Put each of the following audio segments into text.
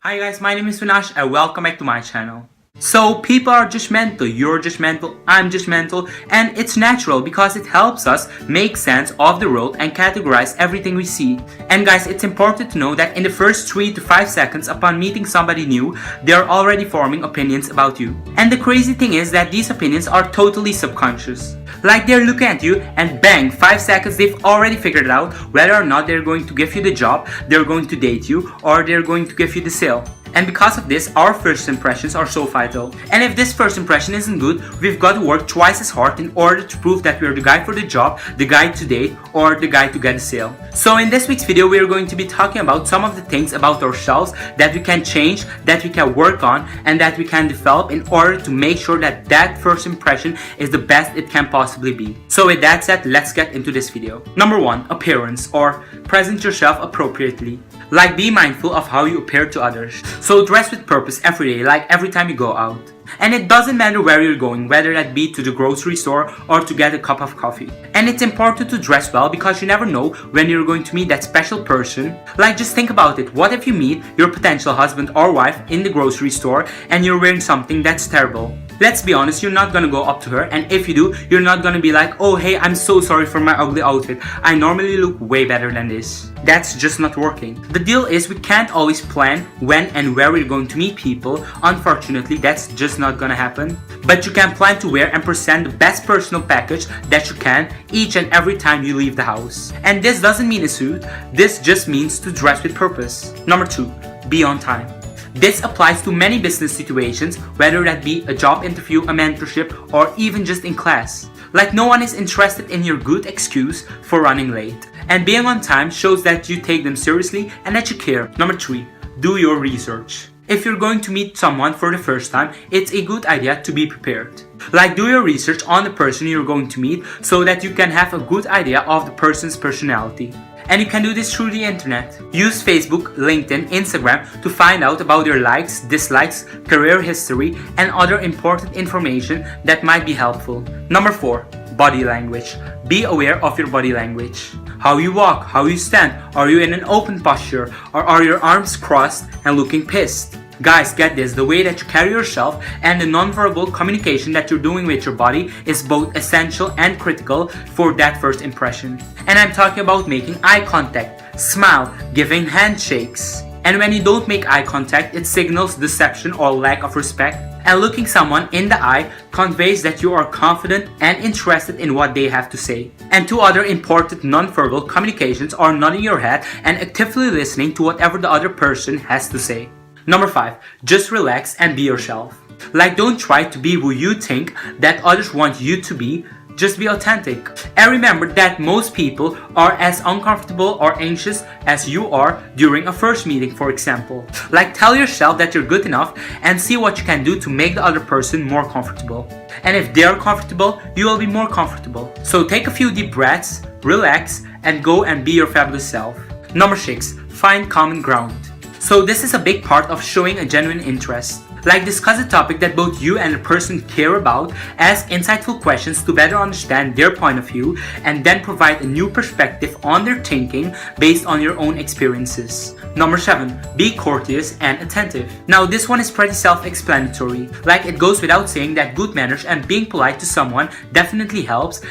Hi guys, my name is Vinash and welcome back to my channel. So people are judgmental, you're judgmental, I'm judgmental, and it's natural because it helps us make sense of the world and categorize everything we see. And guys, it's important to know that in the first 3 to 5 seconds upon meeting somebody new, they're already forming opinions about you. And the crazy thing is that these opinions are totally subconscious. Like they're looking at you and bang, 5 seconds they've already figured out whether or not they're going to give you the job, they're going to date you, or they're going to give you the sale. And because of this, our first impressions are so vital. And if this first impression isn't good, we've got to work twice as hard in order to prove that we're the guy for the job, the guy to date, or the guy to get a sale. So in this week's video, we're going to be talking about some of the things about ourselves that we can change, that we can work on, and that we can develop in order to make sure that that first impression is the best it can possibly be. So with that said, let's get into this video. Number 1, appearance, or present yourself appropriately. Like be mindful of how you appear to others. So dress with purpose every day, like every time you go out. And it doesn't matter where you're going, whether that be to the grocery store or to get a cup of coffee. And it's important to dress well because you never know when you're going to meet that special person. Like just think about it, what if you meet your potential husband or wife in the grocery store and you're wearing something that's terrible? Let's be honest, you're not gonna go up to her, and if you do, you're not gonna be like, oh hey, I'm so sorry for my ugly outfit, I normally look way better than this. That's just not working. The deal is we can't always plan when and where we're going to meet people. Unfortunately, that's just not gonna happen. But you can plan to wear and present the best personal package that you can each and every time you leave the house. And this doesn't mean a suit, this just means to dress with purpose. Number 2, be on time. This applies to many business situations, whether that be a job interview, a mentorship, or even just in class. Like no one is interested in your good excuse for running late. And being on time shows that you take them seriously and that you care. Number 3, do your research. If you're going to meet someone for the first time, it's a good idea to be prepared. Like do your research on the person you're going to meet so that you can have a good idea of the person's personality. And you can do this through the internet. Use Facebook, LinkedIn, Instagram to find out about their likes, dislikes, career history, and other important information that might be helpful. Number 4, body language. Be aware of your body language. How you walk, how you stand, are you in an open posture, or are your arms crossed and looking pissed? Guys, get this, the way that you carry yourself and the nonverbal communication that you're doing with your body is both essential and critical for that first impression. And I'm talking about making eye contact, smile, giving handshakes. And when you don't make eye contact, it signals deception or lack of respect. And looking someone in the eye conveys that you are confident and interested in what they have to say. And 2 other important nonverbal communications are nodding your head and actively listening to whatever the other person has to say. Number 5, just relax and be yourself. Like don't try to be who you think that others want you to be, just be authentic. And remember that most people are as uncomfortable or anxious as you are during a first meeting, for example. Like tell yourself that you're good enough and see what you can do to make the other person more comfortable. And if they're comfortable, you will be more comfortable. So take a few deep breaths, relax, and go and be your fabulous self. Number 6, find common ground. So this is a big part of showing a genuine interest. Like discuss a topic that both you and the person care about, ask insightful questions to better understand their point of view, and then provide a new perspective on their thinking based on your own experiences. Number 7, be courteous and attentive. Now this one is pretty self-explanatory. Like it goes without saying that good manners and being polite to someone definitely helps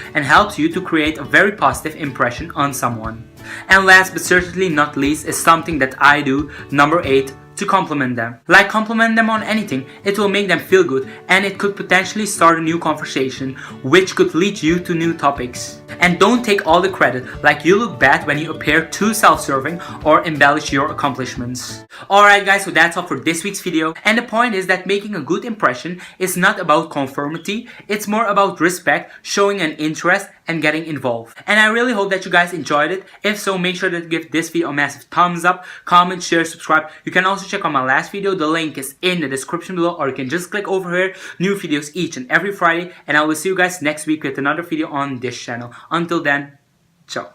you to create a very positive impression on someone. And last but certainly not least is something that I do, number 8, to compliment them. Like compliment them on anything, it will make them feel good and it could potentially start a new conversation which could lead you to new topics. And don't take all the credit, like you look bad when you appear too self-serving or embellish your accomplishments. Alright guys, so that's all for this week's video, and the point is that making a good impression is not about conformity, it's more about respect, showing an interest, and getting involved. And I really hope that you guys enjoyed it. If so, make sure to give this video a massive thumbs up, comment, share, subscribe. You can also check out my last video, the link is in the description below, or you can just click over here. New videos each and every Friday, and I will see you guys next week with another video on this channel. Until then, ciao.